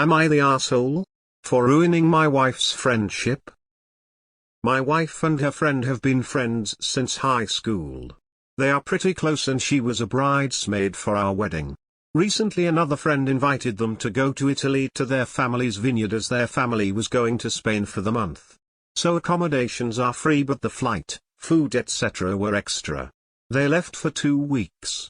Am I the asshole? For ruining my wife's friendship? My wife and her friend have been friends since high school. They are pretty close and she was a bridesmaid for our wedding. Recently another friend invited them to go to Italy to their family's vineyard as their family was going to Spain for the month. So accommodations are free but the flight, food etc. were extra. They left for 2 weeks.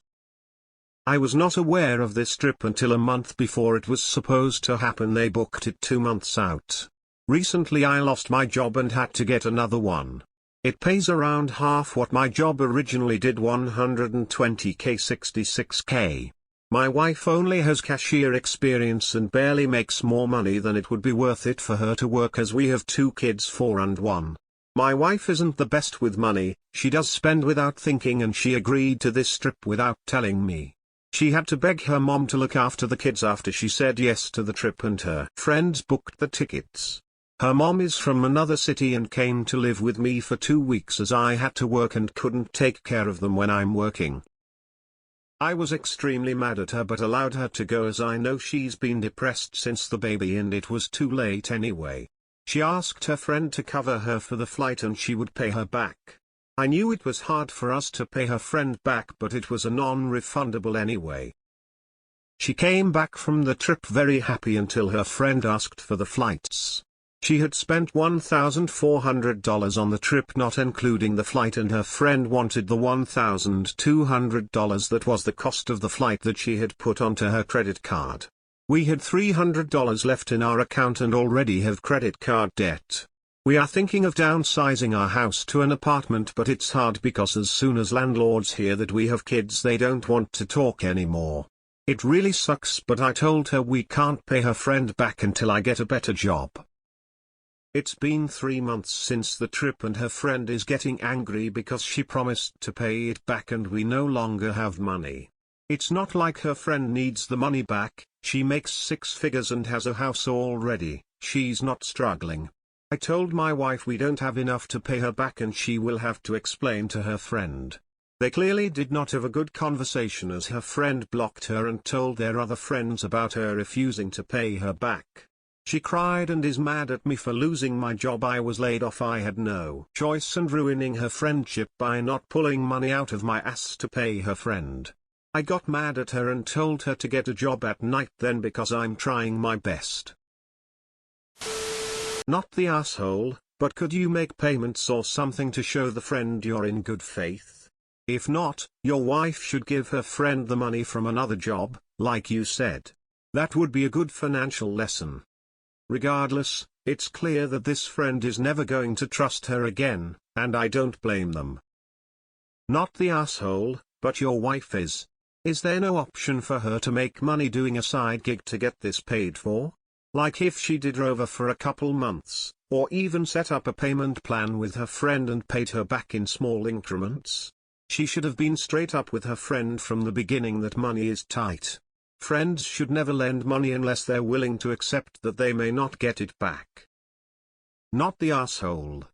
I was not aware of this trip until a month before it was supposed to happen. They booked it 2 months out. Recently I lost my job and had to get another one. It pays around half what my job originally did, 120k 66k. My wife only has cashier experience and barely makes more money than it would be worth it for her to work as we have 2 kids, 4 and 1. My wife isn't the best with money, she does spend without thinking and she agreed to this trip without telling me. She had to beg her mom to look after the kids after she said yes to the trip and her friends booked the tickets. Her mom is from another city and came to live with me for 2 weeks as I had to work and couldn't take care of them when I'm working. I was extremely mad at her but allowed her to go as I know she's been depressed since the baby and it was too late anyway. She asked her friend to cover her for the flight and she would pay her back. I knew it was hard for us to pay her friend back but it was a non-refundable anyway. She came back from the trip very happy until her friend asked for the flights. She had spent $1,400 on the trip not including the flight and her friend wanted the $1,200 that was the cost of the flight that she had put onto her credit card. We had $300 left in our account and already have credit card debt. We are thinking of downsizing our house to an apartment but it's hard because as soon as landlords hear that we have kids they don't want to talk anymore. It really sucks but I told her we can't pay her friend back until I get a better job. It's been 3 months since the trip and her friend is getting angry because she promised to pay it back and we no longer have money. It's not like her friend needs the money back, she makes 6 figures and has a house already, she's not struggling. I told my wife we don't have enough to pay her back and she will have to explain to her friend. They clearly did not have a good conversation as her friend blocked her and told their other friends about her refusing to pay her back. She cried and is mad at me for losing my job. I was laid off, I had no choice and ruining her friendship by not pulling money out of my ass to pay her friend. I got mad at her and told her to get a job at night then because I'm trying my best. Not the asshole, but could you make payments or something to show the friend you're in good faith? If not, your wife should give her friend the money from another job, like you said. That would be a good financial lesson. Regardless, it's clear that this friend is never going to trust her again, and I don't blame them. Not the asshole, but your wife is. Is there no option for her to make money doing a side gig to get this paid for? Like if she did Rover for a couple months, or even set up a payment plan with her friend and paid her back in small increments? She should have been straight up with her friend from the beginning that money is tight. Friends should never lend money unless they're willing to accept that they may not get it back. Not the asshole.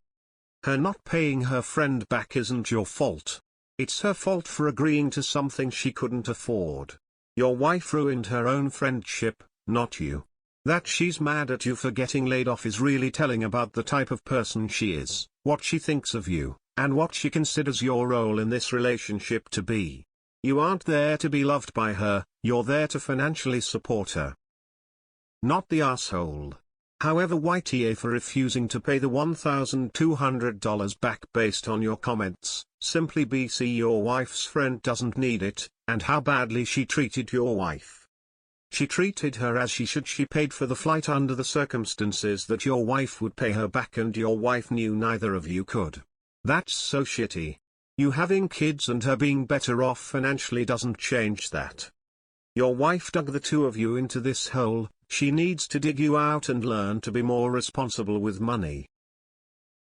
Her not paying her friend back isn't your fault. It's her fault for agreeing to something she couldn't afford. Your wife ruined her own friendship, not you. That she's mad at you for getting laid off is really telling about the type of person she is, what she thinks of you, and what she considers your role in this relationship to be. You aren't there to be loved by her, you're there to financially support her. Not the asshole. However, YTA for refusing to pay the $1,200 back based on your comments, simply BC your wife's friend doesn't need it, and how badly she treated your wife. She treated her as she should. She paid for the flight under the circumstances that your wife would pay her back and your wife knew neither of you could. That's so shitty. You having kids and her being better off financially doesn't change that. Your wife dug the 2 of you into this hole, she needs to dig you out and learn to be more responsible with money.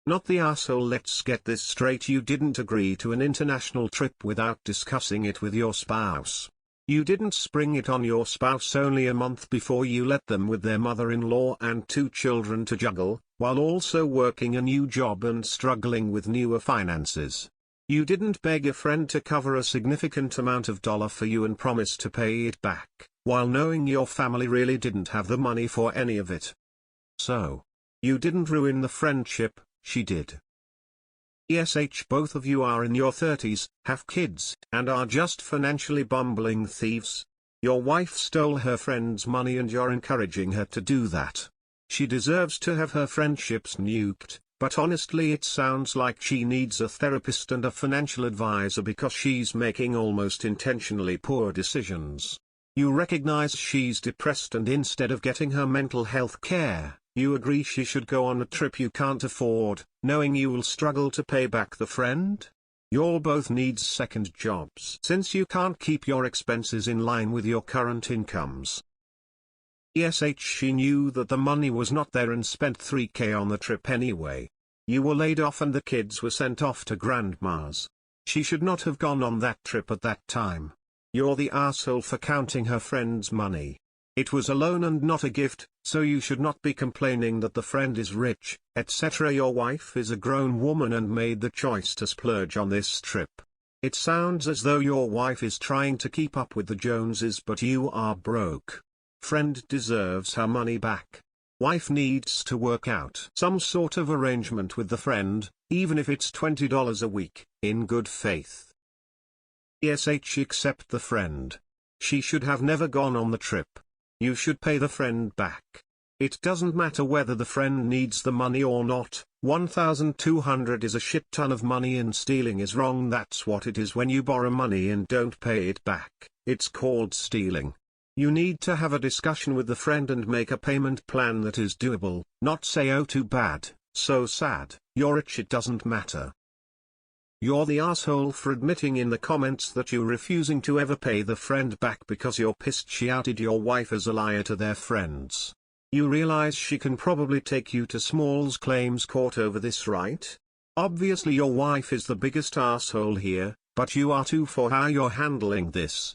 Not the asshole. Let's get this straight, you didn't agree to an international trip without discussing it with your spouse. You didn't spring it on your spouse only a month before you let them with their mother-in-law and 2 children to juggle, while also working a new job and struggling with newer finances. You didn't beg a friend to cover a significant amount of dollar for you and promise to pay it back, while knowing your family really didn't have the money for any of it. So, you didn't ruin the friendship, she did. Both of you are in your 30s, have kids, and are just financially bumbling thieves. Your wife stole her friend's money and you're encouraging her to do that. She deserves to have her friendships nuked, but honestly it sounds like she needs a therapist and a financial advisor because she's making almost intentionally poor decisions. You recognize she's depressed and instead of getting her mental health care, you agree she should go on a trip you can't afford, knowing you will struggle to pay back the friend? You'll both need second jobs since you can't keep your expenses in line with your current incomes. She knew that the money was not there and spent $3,000 on the trip anyway. You were laid off and the kids were sent off to grandma's. She should not have gone on that trip at that time. You're the asshole for counting her friend's money. It was a loan and not a gift, so you should not be complaining that the friend is rich, etc. Your wife is a grown woman and made the choice to splurge on this trip. It sounds as though your wife is trying to keep up with the Joneses but you are broke. Friend deserves her money back. Wife needs to work out some sort of arrangement with the friend, even if it's $20 a week, in good faith. Accept the friend. She should have never gone on the trip. You should pay the friend back. It doesn't matter whether the friend needs the money or not. $1,200 is a shit ton of money and stealing is wrong. That's what it is when you borrow money and don't pay it back. It's called stealing. You need to have a discussion with the friend and make a payment plan that is doable, not say oh too bad, so sad, you're rich it doesn't matter. You're the asshole for admitting in the comments that you're refusing to ever pay the friend back because you're pissed she outed your wife as a liar to their friends. You realize she can probably take you to Small's claims court over this, right? Obviously your wife is the biggest asshole here, but you are too for how you're handling this.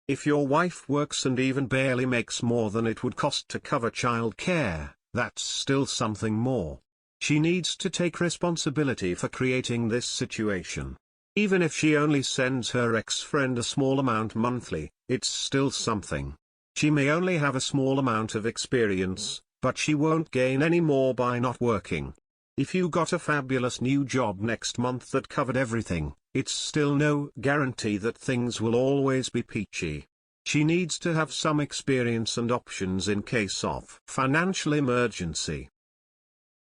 If your wife works and even barely makes more than it would cost to cover child care, that's still something more. She needs to take responsibility for creating this situation. Even if she only sends her ex-friend a small amount monthly, it's still something. She may only have a small amount of experience, but she won't gain any more by not working. If you got a fabulous new job next month that covered everything, it's still no guarantee that things will always be peachy. She needs to have some experience and options in case of financial emergency.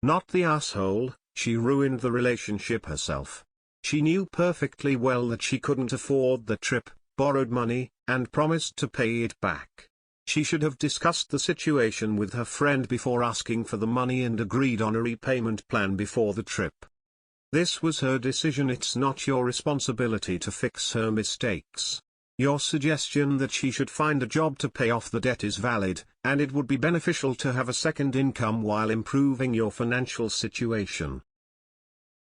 Not the asshole, she ruined the relationship herself. She knew perfectly well that she couldn't afford the trip, borrowed money, and promised to pay it back. She should have discussed the situation with her friend before asking for the money and agreed on a repayment plan before the trip. This was her decision. It's not your responsibility to fix her mistakes. Your suggestion that she should find a job to pay off the debt is valid, and it would be beneficial to have a second income while improving your financial situation.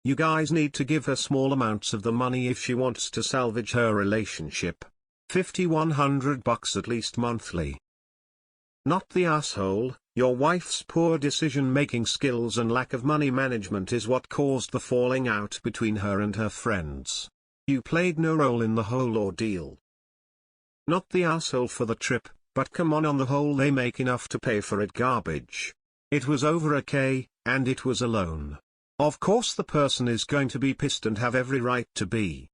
You guys need to give her small amounts of the money if she wants to salvage her relationship. $5,100 at least monthly. Not the asshole, your wife's poor decision-making skills and lack of money management is what caused the falling out between her and her friends. You played no role in the whole ordeal. Not the asshole for the trip, but come on the whole they make enough to pay for it. Garbage. It was over $1,000, and it was a loan. Of course the person is going to be pissed and have every right to be.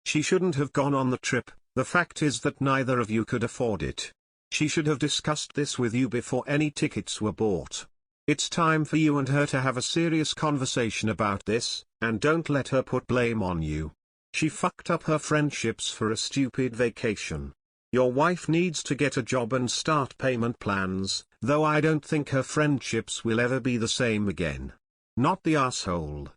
She shouldn't have gone on the trip. The fact is that neither of you could afford it. She should have discussed this with you before any tickets were bought. It's time for you and her to have a serious conversation about this, and don't let her put blame on you. She fucked up her friendships for a stupid vacation. Your wife needs to get a job and start payment plans, though I don't think her friendships will ever be the same again. Not the asshole.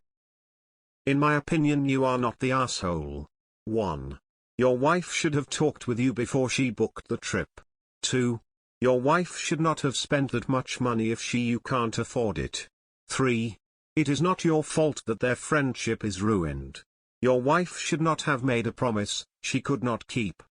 In my opinion, you are not the asshole. 1. Your wife should have talked with you before she booked the trip. 2. Your wife should not have spent that much money if you can't afford it. 3. It is not your fault that their friendship is ruined. Your wife should not have made a promise she could not keep.